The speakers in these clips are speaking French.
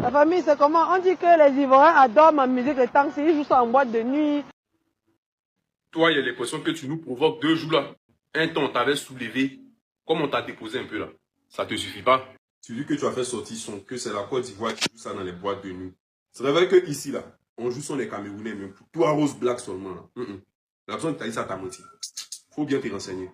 La famille, c'est comment? On dit que les Ivoiriens adorent ma musique le temps, ils jouent ça en boîte de nuit. Toi, il y a l'impression que tu nous provoques 2 jours là. Un temps, on t'avait soulevé. Comme on t'a déposé un peu là. Ça te suffit pas? Tu dis que tu as fait sortir son, que c'est la Côte d'Ivoire qui joue ça dans les boîtes de nuit. C'est vrai que ici là, on joue sur les Camerounais, même pour toi, Rose Black seulement là. La personne qui t'a dit ça t'a menti. Faut bien te renseigner.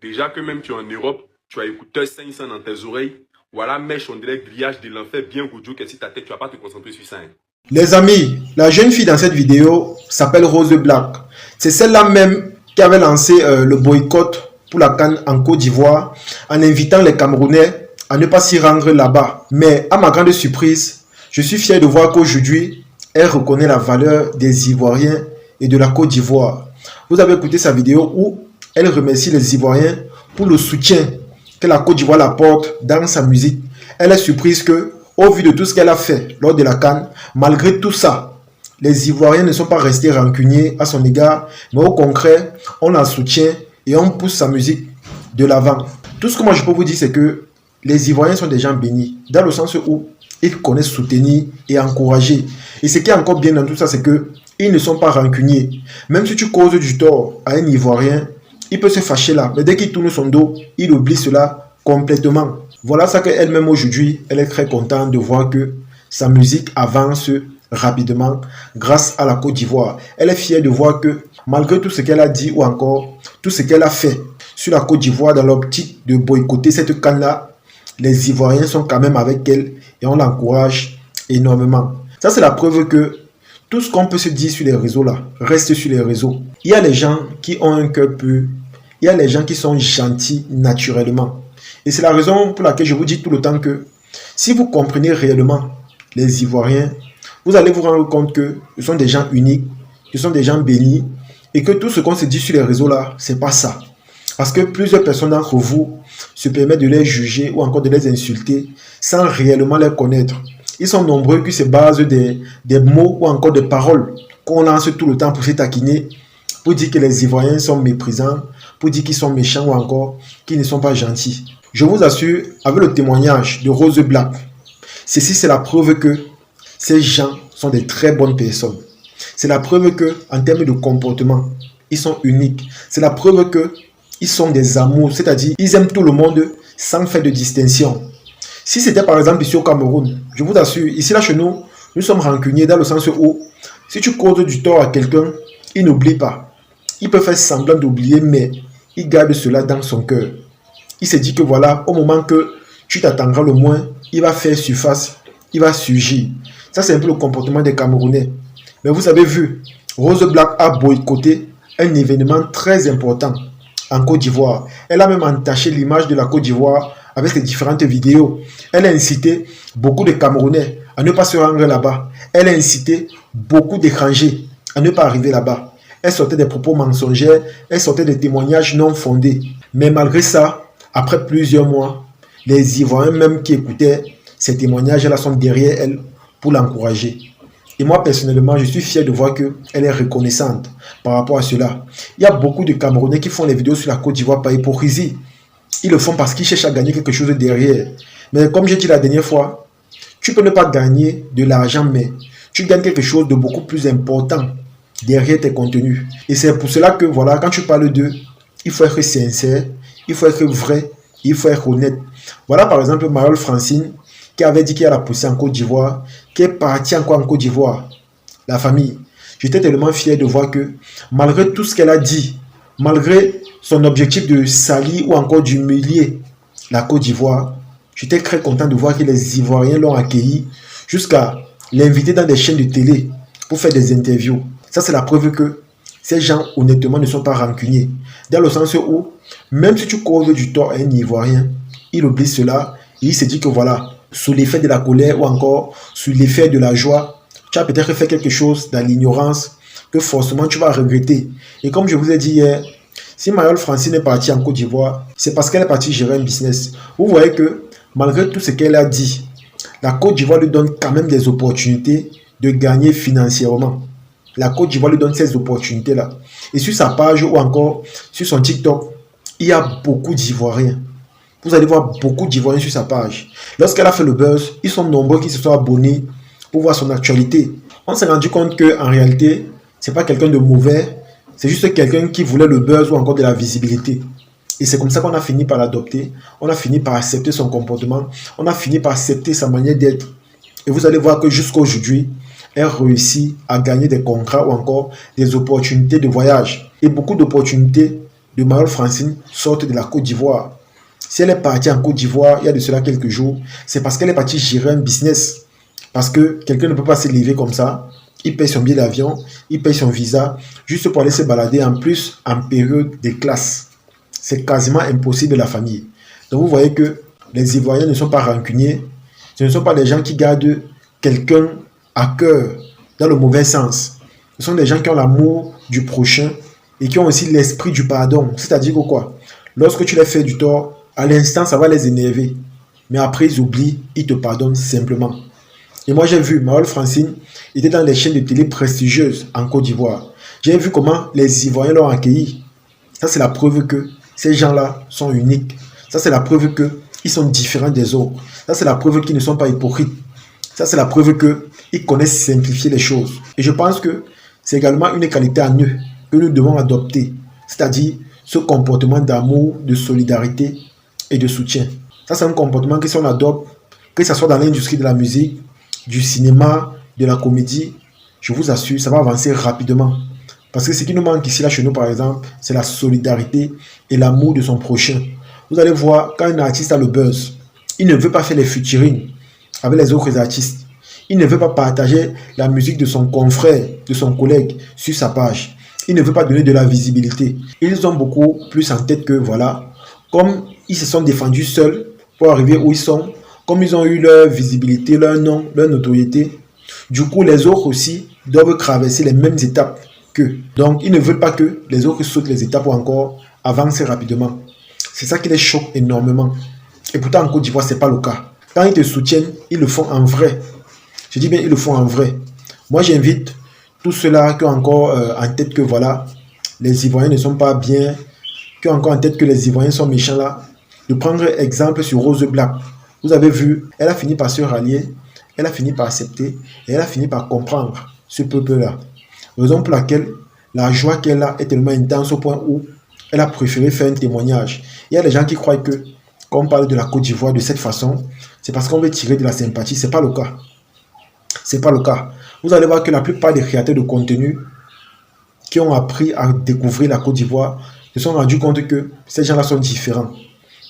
Déjà que même tu es en Europe, tu as écouté 500 dans tes oreilles. Voilà, mèche, on dirait grillage de l'enfer bien goudou que si ta tête, tu vas pas te concentrer sur ça. Hein. Les amis, la jeune fille dans cette vidéo s'appelle Rose Black. C'est celle-là même qui avait lancé le boycott pour la CAN en Côte d'Ivoire en invitant les Camerounais à ne pas s'y rendre là-bas. Mais à ma grande surprise, je suis fier de voir qu'aujourd'hui, elle reconnaît la valeur des Ivoiriens et de la Côte d'Ivoire. Vous avez écouté sa vidéo où elle remercie les Ivoiriens pour le soutien que la Côte d'Ivoire apporte dans sa musique. Elle est surprise que, au vu de tout ce qu'elle a fait lors de la CAN, malgré tout ça, les Ivoiriens ne sont pas restés rancuniers à son égard, mais au contraire, on la soutient et on pousse sa musique de l'avant. Tout ce que moi je peux vous dire, c'est que les Ivoiriens sont des gens bénis, dans le sens où ils connaissent soutenir et encourager. Et ce qui est encore bien dans tout ça, c'est que ils ne sont pas rancuniers. Même si tu causes du tort à un Ivoirien, il peut se fâcher là, mais dès qu'il tourne son dos, il oublie cela complètement. Voilà ça qu'elle-même aujourd'hui, elle est très contente de voir que sa musique avance rapidement grâce à la Côte d'Ivoire. Elle est fière de voir que malgré tout ce qu'elle a dit ou encore tout ce qu'elle a fait sur la Côte d'Ivoire dans l'optique de boycotter cette CAN-là, les Ivoiriens sont quand même avec elle et on l'encourage énormément. Ça, c'est la preuve que tout ce qu'on peut se dire sur les réseaux là, reste sur les réseaux. Il y a les gens qui ont un cœur pur, il y a les gens qui sont gentils naturellement. Et c'est la raison pour laquelle je vous dis tout le temps que si vous comprenez réellement les Ivoiriens, vous allez vous rendre compte que ce sont des gens uniques, ce sont des gens bénis et que tout ce qu'on se dit sur les réseaux là, c'est pas ça. Parce que plusieurs personnes d'entre vous se permettent de les juger ou encore de les insulter sans réellement les connaître. Ils sont nombreux qui se basent des mots ou encore des paroles qu'on lance tout le temps pour se taquiner, pour dire que les Ivoiriens sont méprisants, pour dire qu'ils sont méchants ou encore qu'ils ne sont pas gentils. Je vous assure, avec le témoignage de Rose Black, ceci c'est la preuve que ces gens sont des très bonnes personnes. C'est la preuve que, en termes de comportement, ils sont uniques. C'est la preuve que ils sont des amours, c'est-à-dire ils aiment tout le monde sans faire de distinction. Si c'était par exemple ici au Cameroun, je vous assure, ici là chez nous, nous sommes rancuniers dans le sens où si tu causes du tort à quelqu'un, il n'oublie pas. Il peut faire semblant d'oublier, mais il garde cela dans son cœur. Il se dit que voilà, au moment que tu t'attendras le moins, il va faire surface, il va surgir. Ça, c'est un peu le comportement des Camerounais. Mais vous avez vu, Rose Black a boycotté un événement très important en Côte d'Ivoire. Elle a même entaché l'image de la Côte d'Ivoire avec ses différentes vidéos. Elle a incité beaucoup de Camerounais à ne pas se rendre là-bas. Elle a incité beaucoup d'étrangers à ne pas arriver là-bas. Elle sortait des propos mensongers, elle sortait des témoignages non fondés. Mais malgré ça, après plusieurs mois, les Ivoiriens même qui écoutaient ces témoignages-là sont derrière elle pour l'encourager. Et moi, personnellement, je suis fier de voir qu'elle est reconnaissante par rapport à cela. Il y a beaucoup de Camerounais qui font les vidéos sur la Côte d'Ivoire par hypocrisie. Ils le font parce qu'ils cherchent à gagner quelque chose derrière. Mais comme j'ai dit la dernière fois, tu peux ne pas gagner de l'argent, mais tu gagnes quelque chose de beaucoup plus important derrière tes contenus. Et c'est pour cela que, voilà, quand tu parles d'eux, il faut être sincère, il faut être vrai, il faut être honnête. Voilà par exemple Mayol Francine, qui avait dit qu'elle a poussé en Côte d'Ivoire, qui est partie encore en Côte d'Ivoire. La famille. J'étais tellement fier de voir que, malgré tout ce qu'elle a dit, malgré son objectif de salir ou encore d'humilier la Côte d'Ivoire, j'étais très content de voir que les Ivoiriens l'ont accueilli jusqu'à l'inviter dans des chaînes de télé pour faire des interviews. Ça, c'est la preuve que ces gens, honnêtement, ne sont pas rancuniers. Dans le sens où, même si tu causes du tort à un Ivoirien, il oublie cela et il se dit que voilà, sous l'effet de la colère ou encore sous l'effet de la joie, tu as peut-être fait quelque chose dans l'ignorance que forcément tu vas regretter. Et comme je vous ai dit hier, si Mayol Francine est partie en Côte d'Ivoire, c'est parce qu'elle est partie gérer un business. Vous voyez que malgré tout ce qu'elle a dit, la Côte d'Ivoire lui donne quand même des opportunités de gagner financièrement. La Côte d'Ivoire lui donne ces opportunités-là. Et sur sa page ou encore sur son TikTok, il y a beaucoup d'Ivoiriens Vous allez voir beaucoup d'Ivoiriens sur sa page. Lorsqu'elle a fait le buzz, ils sont nombreux qui se sont abonnés pour voir son actualité. On s'est rendu compte qu'en réalité, c'est pas quelqu'un de mauvais, c'est juste quelqu'un qui voulait le buzz ou encore de la visibilité. Et c'est comme ça qu'on a fini par l'adopter, on a fini par accepter son comportement, on a fini par accepter sa manière d'être. Et vous allez voir que jusqu'à aujourd'hui, elle réussit à gagner des contrats ou encore des opportunités de voyage. Et beaucoup d'opportunités de Mayol Francine sortent de la Côte d'Ivoire. Si elle est partie en Côte d'Ivoire, il y a de cela quelques jours, c'est parce qu'elle est partie gérer un business. Parce que quelqu'un ne peut pas se lever comme ça. Il paye son billet d'avion, il paye son visa, juste pour aller se balader en plus en période de classe. C'est quasiment impossible de la famille. Donc vous voyez que les Ivoiriens ne sont pas rancuniers. Ce ne sont pas des gens qui gardent quelqu'un à cœur dans le mauvais sens. Ce sont des gens qui ont l'amour du prochain et qui ont aussi l'esprit du pardon. C'est-à-dire que quoi? Lorsque tu les fais du tort, à l'instant, ça va les énerver. Mais après, ils oublient, ils te pardonnent simplement. Et moi, j'ai vu Mayol Francine était dans les chaînes de télé prestigieuses en Côte d'Ivoire. J'ai vu comment les Ivoiriens l'ont accueilli. Ça, c'est la preuve que ces gens-là sont uniques. Ça, c'est la preuve qu'ils sont différents des autres. Ça, c'est la preuve qu'ils ne sont pas hypocrites. Ça, c'est la preuve qu'ils connaissent simplifier les choses. Et je pense que c'est également une qualité en eux que nous devons adopter. C'est-à-dire ce comportement d'amour, de solidarité et de soutien. Ça, c'est un comportement que si on adopte, que ce soit dans l'industrie de la musique, du cinéma, de la comédie, je vous assure, ça va avancer rapidement. Parce que ce qui nous manque ici, là, chez nous, par exemple, c'est la solidarité et l'amour de son prochain. Vous allez voir, quand un artiste a le buzz, il ne veut pas faire les featuring avec les autres artistes. Il ne veut pas partager la musique de son confrère, de son collègue sur sa page. Il ne veut pas donner de la visibilité. Ils ont beaucoup plus en tête que, voilà, comme ils se sont défendus seuls pour arriver où ils sont, comme ils ont eu leur visibilité, leur nom, leur notoriété, du coup, les autres aussi doivent traverser les mêmes étapes qu'eux. Donc, ils ne veulent pas que les autres sautent les étapes ou encore avancent rapidement. C'est ça qui les choque énormément. Et pourtant, en Côte d'Ivoire, ce n'est pas le cas. Quand ils te soutiennent, ils le font en vrai. Je dis bien, ils le font en vrai. Moi, j'invite tous ceux-là qui ont encore en tête que, voilà, les Ivoiriens ne sont pas bien, qui ont encore en tête que les Ivoiriens sont méchants là, de prendre exemple sur Rose Black. Vous avez vu, elle a fini par se rallier, elle a fini par accepter et elle a fini par comprendre ce peuple-là. Raison pour laquelle la joie qu'elle a est tellement intense au point où elle a préféré faire un témoignage. Il y a des gens qui croient que, quand on parle de la Côte d'Ivoire de cette façon, c'est parce qu'on veut tirer de la sympathie. Ce n'est pas le cas. Ce n'est pas le cas. Vous allez voir que la plupart des créateurs de contenu qui ont appris à découvrir la Côte d'Ivoire se sont rendus compte que ces gens-là sont différents.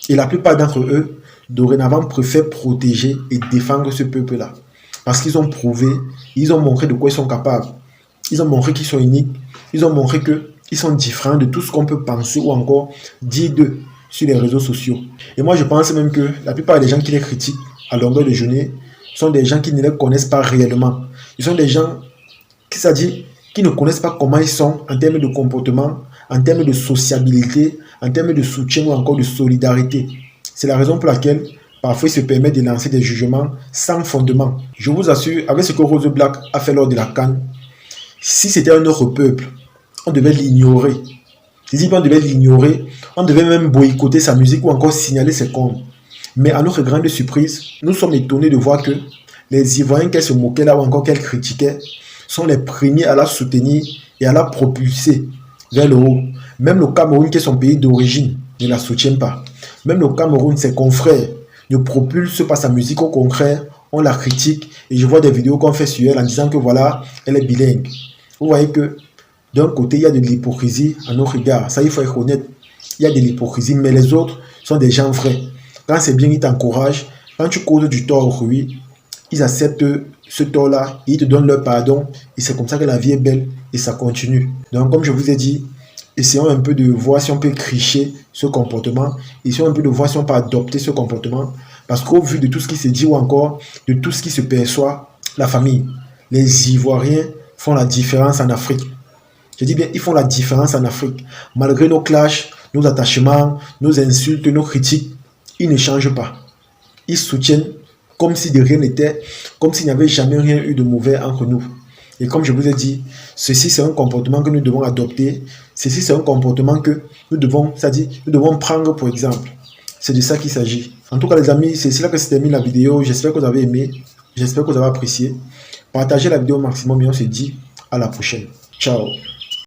Et la plupart d'entre eux, dorénavant, préfèrent protéger et défendre ce peuple-là. Parce qu'ils ont prouvé, ils ont montré de quoi ils sont capables. Ils ont montré qu'ils sont uniques. Ils ont montré qu'ils sont différents de tout ce qu'on peut penser ou encore dire d'eux sur les réseaux sociaux. Et moi, je pense même que la plupart des gens qui les critiquent à longueur de journée sont des gens qui ne les connaissent pas réellement. Ils sont des gens qui ne connaissent pas comment ils sont en termes de comportement, en termes de sociabilité, en termes de soutien ou encore de solidarité. C'est la raison pour laquelle parfois il se permet de lancer des jugements sans fondement. Je vous assure, avec ce que Rose Black a fait lors de la CAN, si c'était un autre peuple, on devait l'ignorer. On devait l'ignorer, on devait même boycotter sa musique ou encore signaler ses comptes. Mais à notre grande surprise, nous sommes étonnés de voir que les Ivoiriens qu'elle se moquait là ou encore qu'elle critiquait sont les premiers à la soutenir et à la propulser vers le haut. Même le Cameroun, qui est son pays d'origine, ne la soutient pas. Même le Cameroun, ses confrères, ne propulsent pas sa musique. Au contraire, on la critique. Et je vois des vidéos qu'on fait sur elle en disant que voilà, elle est bilingue. Vous voyez que d'un côté, il y a de l'hypocrisie à nos regards. Ça, il faut être honnête. Il y a de l'hypocrisie, mais les autres sont des gens vrais. Quand c'est bien, ils t'encouragent. Quand tu causes du tort au lui, ils acceptent ce tort-là, ils te donnent leur pardon. Et c'est comme ça que la vie est belle et ça continue. Donc, comme je vous ai dit, essayons un peu de voir si on peut cricher ce comportement. Essayons un peu de voir si on peut adopter ce comportement. Parce qu'au vu de tout ce qui se dit ou encore de tout ce qui se perçoit, la famille, les Ivoiriens font la différence en Afrique. Je dis bien, ils font la différence en Afrique. Malgré nos clashs, nos attachements, nos insultes, nos critiques, ils ne changent pas. Ils soutiennent comme si de rien n'était, comme s'il n'y avait jamais rien eu de mauvais entre nous. Et comme je vous ai dit, ceci c'est un comportement que nous devons adopter. Ceci c'est un comportement que nous devons, c'est-à-dire nous devons prendre pour exemple. C'est de ça qu'il s'agit. En tout cas, les amis, c'est là que se termine la vidéo. J'espère que vous avez aimé. J'espère que vous avez apprécié. Partagez la vidéo au maximum et on se dit à la prochaine. Ciao.